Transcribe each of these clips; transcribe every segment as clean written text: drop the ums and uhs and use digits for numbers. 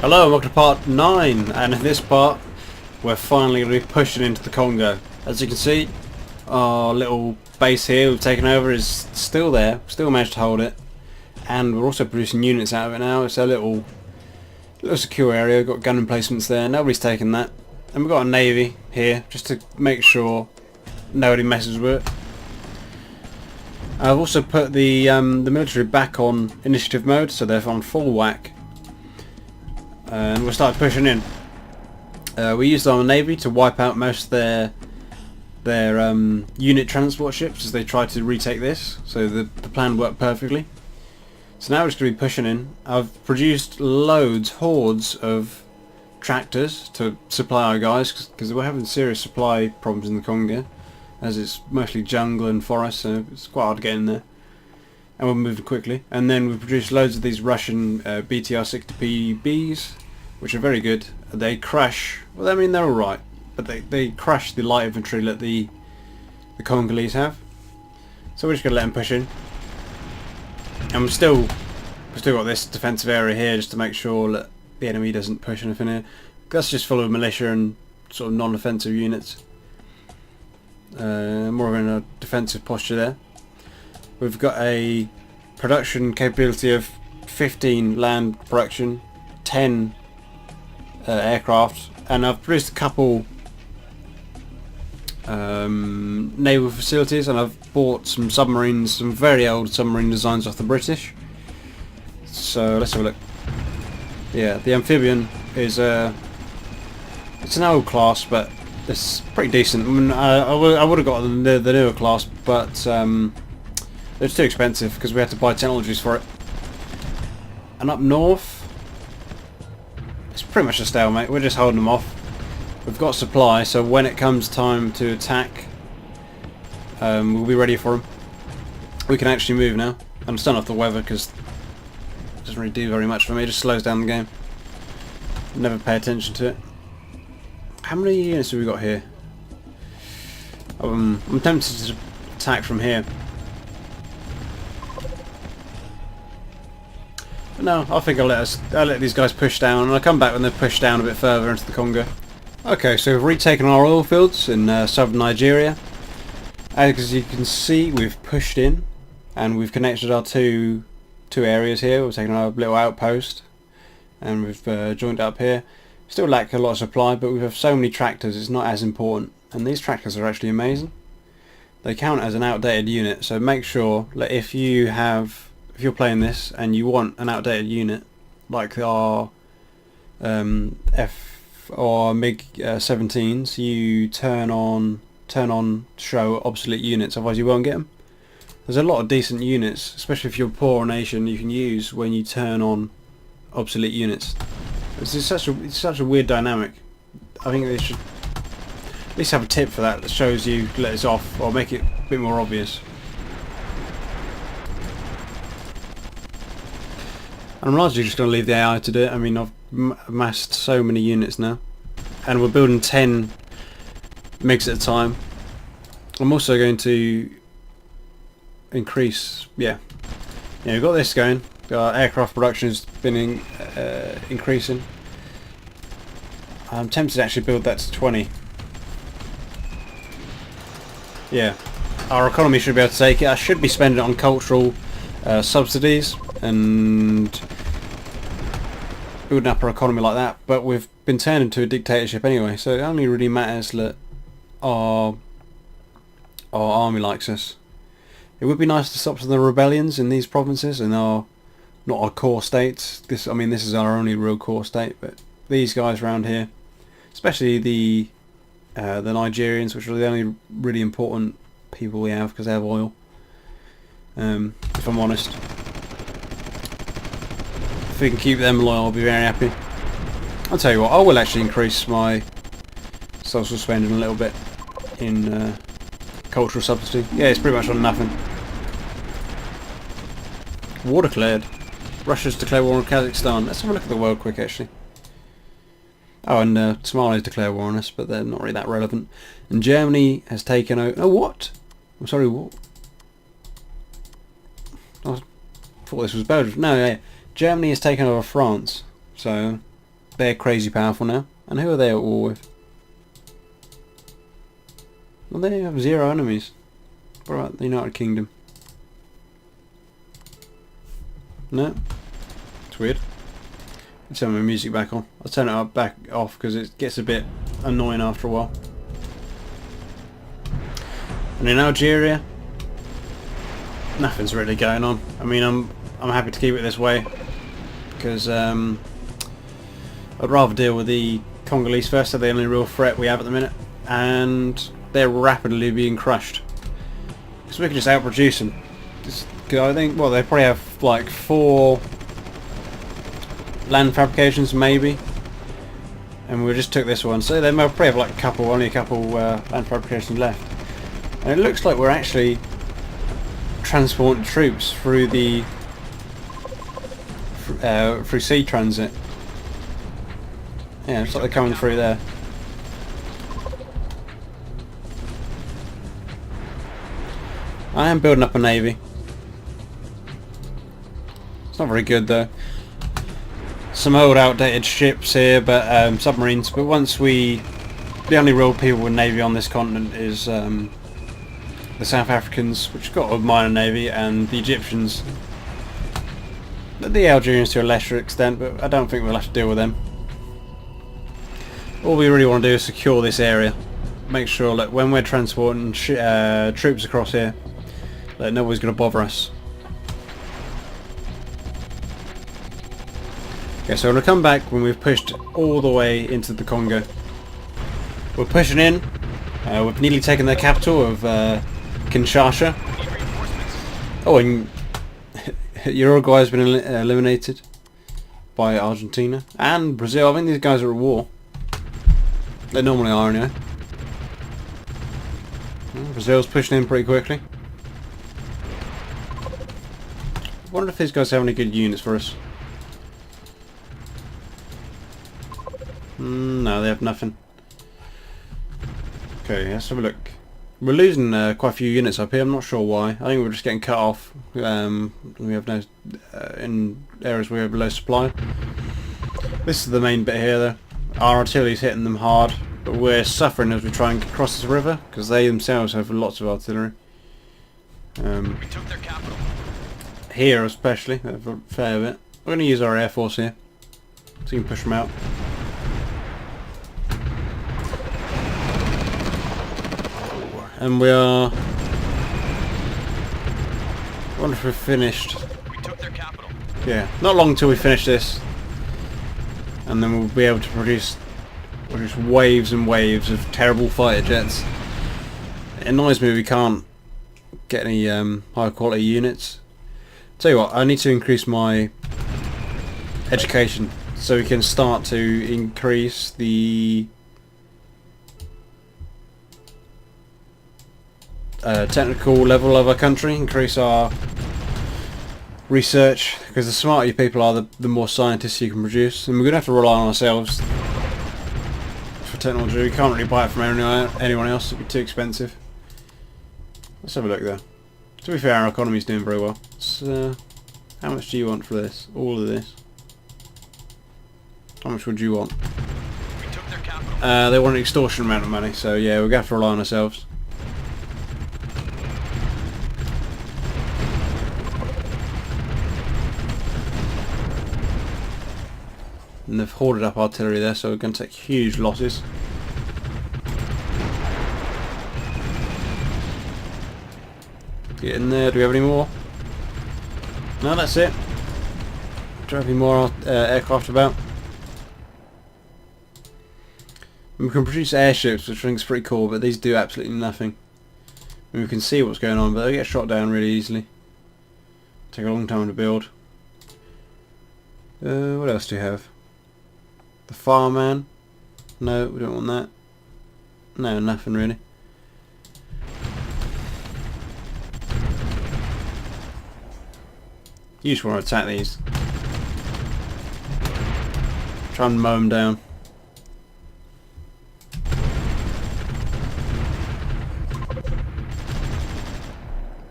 Hello and welcome to part 9, and in this part we're finally going to be pushing into the Congo. As you can see, our little base here we've taken over is still there, still managed to hold it, and we're also producing units out of it now. It's a little secure area, we've got gun emplacements there, nobody's taken that, and we've got a navy here just to make sure nobody messes with it. I've also put the military back on initiative mode, so they're on full whack. And we'll start pushing in. We used our navy to wipe out most of their unit transport ships as they tried to retake this, so the plan worked perfectly. So now we're just going to be pushing in. I've produced hordes of tractors to supply our guys, because we're having serious supply problems in the Congo, as it's mostly jungle and forest, so it's quite hard to get in there. And we're moving quickly. And then we produced loads of these Russian BTR-60PBs, which are very good. They crash, well, I mean, they're alright, but they crash the light infantry that the Congolese have. So we're just going to let them push in. And we've still got this defensive area here just to make sure that the enemy doesn't push anything here. That's just full of militia and sort of non-offensive units. More of a defensive posture there. We've got a production capability of 15 land production, 10 aircraft, and I've produced a couple naval facilities, and I've bought some submarines, some very old submarine designs off the British. So let's have a look. Yeah, the amphibian is it's an old class, but it's pretty decent. I mean, I would have got the newer class, but it's too expensive because we had to buy technologies for it. And up north, it's pretty much a stalemate. We're just holding them off. We've got supply, so when it comes time to attack, we'll be ready for them. We can actually move now. I'm just turning off the weather because it doesn't really do very much for me. It just slows down the game. Never pay attention to it. How many units have we got here? I'm tempted to attack from here. But no, I think I'll let these guys push down, and I'll come back when they've pushed down a bit further into the Congo. Okay, so we've retaken our oil fields in southern Nigeria. As you can see, we've pushed in, and we've connected our two areas here. We've taken our little outpost, and we've joined up here. Still lack a lot of supply, but we have so many tractors, it's not as important. And these tractors are actually amazing. They count as an outdated unit, so make sure that if you're playing this and you want an outdated unit, like our F or MiG 17s, you turn on show obsolete units, otherwise you won't get them. There's a lot of decent units, especially if you're a poor nation, you can use when you turn on obsolete units. It's such a weird dynamic. I think they should at least have a tip for that shows you let this off, or make it a bit more obvious. And I'm largely just going to leave the AI to do it. I mean, I've amassed so many units now, and we're building 10 MiGs at a time. I'm also going to increase, yeah, we've got this going. Our aircraft production has been increasing. I'm tempted to actually build that to 20. Yeah, our economy should be able to take it. I should be spending it on cultural subsidies and building up our economy like that, but we've been turned into a dictatorship anyway, so it only really matters that our army likes us. It would be nice to stop some of the rebellions in these provinces and not our core states. This is our only real core state, but these guys around here, especially the Nigerians, which are the only really important people we have because they have oil. If I'm honest, if we can keep them loyal, I'll be very happy. I'll tell you what, I will actually increase my social spending a little bit in cultural subsidy. Yeah, it's pretty much on nothing. War declared. Russia's declared war on Kazakhstan. Let's have a look at the world quick, actually. Oh, and Somalia's declared war on us, but they're not really that relevant. And Germany has taken over... Oh, what? I'm sorry, what? I thought this was Belgium. No, yeah. Germany has taken over France. So, they're crazy powerful now. And who are they at war with? Well, they have 0 enemies. What about the United Kingdom? No? It's weird. Let's turn my music back on. I'll turn it back off because it gets a bit annoying after a while. And in Algeria, nothing's really going on. I mean, I'm happy to keep it this way because I'd rather deal with the Congolese first. They're the only real threat we have at the minute, and they're rapidly being crushed. So we can just outproduce them. I think, well, they probably have like 4 land fabrications maybe, and we just took this one, so they might probably have like only a couple land fabrications left. And it looks like we're actually transporting troops through the through sea transit. Yeah, it's like they're coming through there. I am building up a navy. It's not very good though. Some old outdated ships here, but submarines. But the only real people with navy on this continent is the South Africans, which got a minor navy, and the Egyptians. The Algerians to a lesser extent, but I don't think we'll have to deal with them. All we really want to do is secure this area. Make sure that when we're transporting troops across here, that nobody's going to bother us. Okay, so we'll come back when we've pushed all the way into the Congo. We're pushing in. We've nearly taken the capital of Kinshasa. Oh, and Uruguay has been eliminated by Argentina and Brazil. I think these guys are at war. They normally are anyway. Brazil's pushing in pretty quickly. I wonder if these guys have any good units for us. No, they have nothing. Okay, let's have a look. We're losing quite a few units up here. I'm not sure why. I think we're just getting cut off. We have no in areas where we have low supply. This is the main bit here, though. Our artillery's hitting them hard, but we're suffering as we try and cross this river because they themselves have lots of artillery. We took their capital. Here especially, a fair bit. We're going to use our air force here, so we can push them out. And we are... I wonder if we're finished. We took their capital. Yeah, not long till we finish this. And then we'll be able to produce waves and waves of terrible fighter jets. It annoys me we can't get any high quality units. Tell you what, I need to increase my education so we can start to increase the technical level of our country, increase our research, because the smarter you people are, the more scientists you can produce, and we're going to have to rely on ourselves for technology. We can't really buy it from anyone else, it'd be too expensive. Let's have a look there. To be fair, our economy's doing very well. So, how much do you want for this? All of this? How much would you want? We took their capital. They want an extortion amount of money, so yeah, we're going to have to rely on ourselves. And they've hoarded up artillery there, so we're going to take huge losses. Get in there. Do we have any more? No, that's it. Do we have any more aircraft about? And we can produce airships, which I think is pretty cool, but these do absolutely nothing. And we can see what's going on, but they get shot down really easily. Take a long time to build. What else do we have? The Fireman? No, we don't want that. No, nothing really. You just want to attack these. Try and mow them down.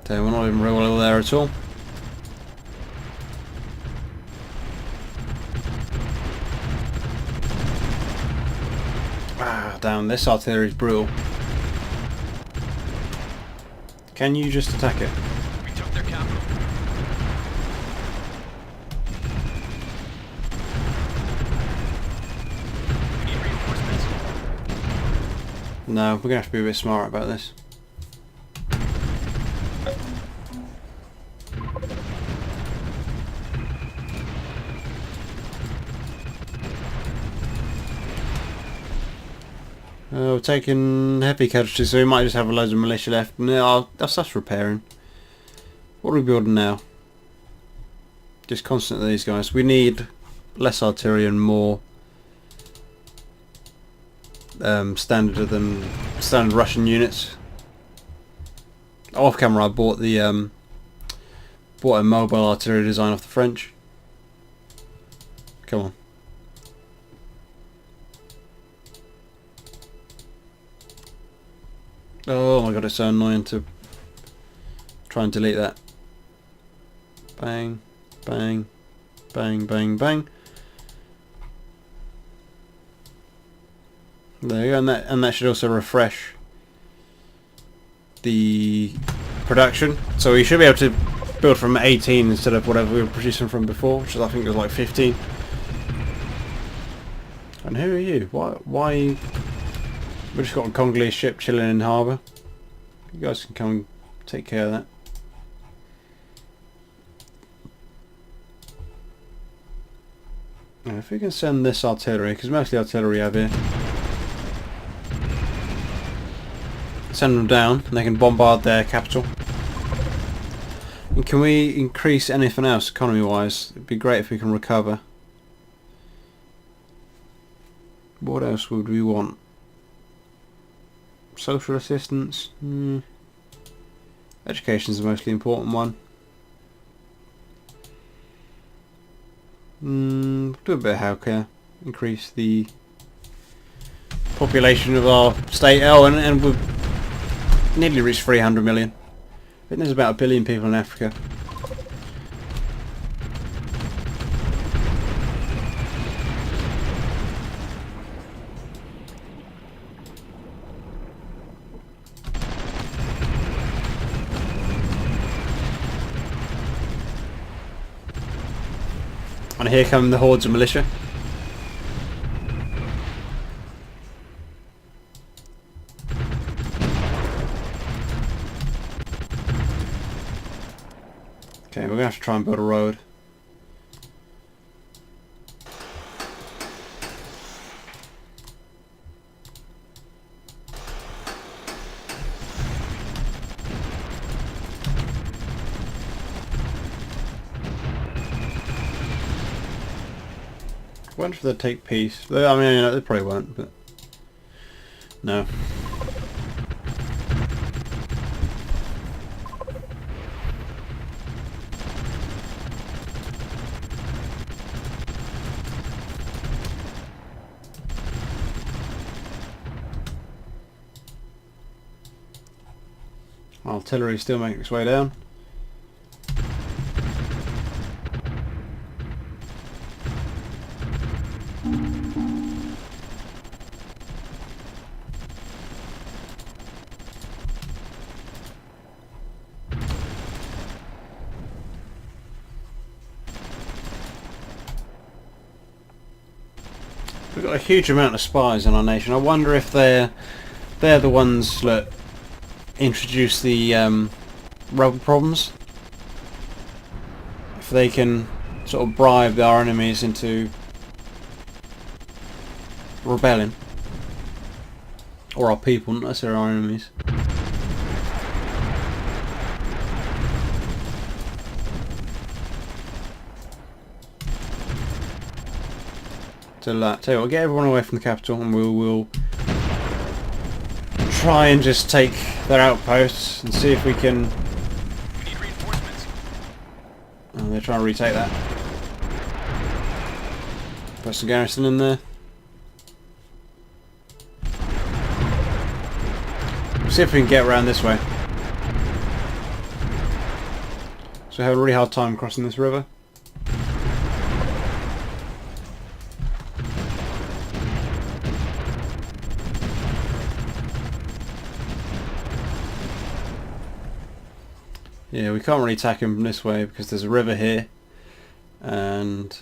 Okay, we're not even real well there at all. Ah, damn, this artillery is brutal. Can you just attack it? We took their capital. We need reinforcements. No, we're gonna have to be a bit smart about this. We're taking heavy casualties, so we might just have loads of militia left. No, that's us repairing. What are we building now? Just constantly these guys. We need less artillery and more standard Russian units. Off camera, I bought the bought a mobile artillery design off the French. Come on. Oh my god, it's so annoying to try and delete that. Bang, bang, bang, bang, bang. There you go, and that should also refresh the production. So we should be able to build from 18 instead of whatever we were producing from before, which I think was like 15. And who are you? Why? We've just got a Congolese ship chilling in harbour. You guys can come and take care of that. Now, if we can send this artillery, because mostly artillery have here, send them down and they can bombard their capital. And can we increase anything else economy wise? It'd be great if we can recover. What else would we want? Social assistance? Education is the mostly important one. Do a bit of healthcare. Increase the population of our state. Oh, and we've nearly reached 300 million. I think there's about 1 billion people in Africa. And here come the hordes of militia. Okay, we're going to have to try and build a road. I wonder if they'd take peace. I mean, they probably won't, but no. Artillery still making its way down. We've got a huge amount of spies in our nation. I wonder if they're the ones that introduce the rebel problems. If they can sort of bribe our enemies into rebelling, or our people, not necessarily our enemies. So tell you what, get everyone away from the capital, and we'll try and just take their outposts and see if we can. We need reinforcements. Oh, they're trying to retake that. Put some garrison in there. We'll see if we can get around this way. So we have a really hard time crossing this river. Yeah, we can't really attack him this way because there's a river here, and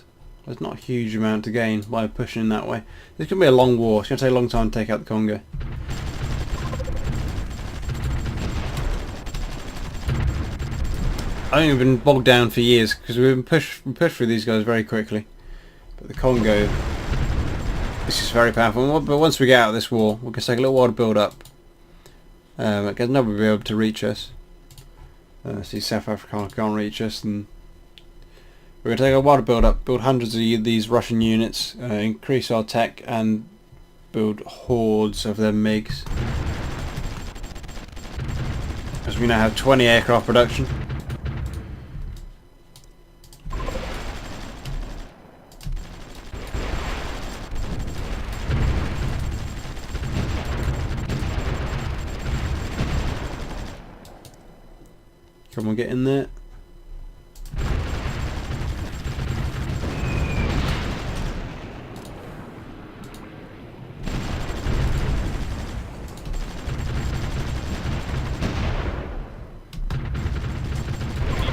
there's not a huge amount to gain by pushing in that way. This could be a long war. It's going to take a long time to take out the Congo. I think we've been bogged down for years because we've been pushed through these guys very quickly. But the Congo, this is very powerful. But once we get out of this war, we're going to take a little while to build up. Because nobody will be able to reach us. See, South Africa can't reach us, and we're going to take a while to build up. Build hundreds of these Russian units, increase our tech, and build hordes of their MiGs. Because we now have 20 aircraft production. Come on, get in there. We need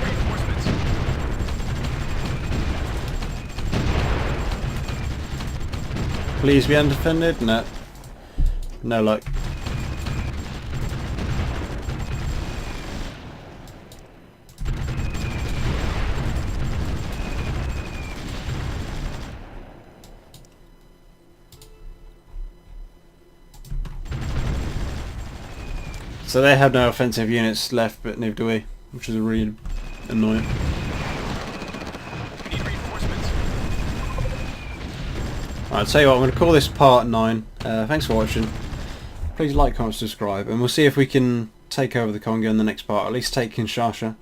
reinforcements. Please be undefended. No. No luck. So they have no offensive units left, but neither do we, which is really annoying. We need reinforcements. Right, I'll tell you what, I'm going to call this part 9. Thanks for watching. Please like, comment, subscribe, and we'll see if we can take over the Congo in the next part. At least take Kinshasa,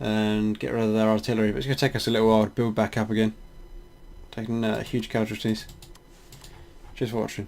and get rid of their artillery. But it's going to take us a little while to build back up again, taking huge casualties. Cheers for watching.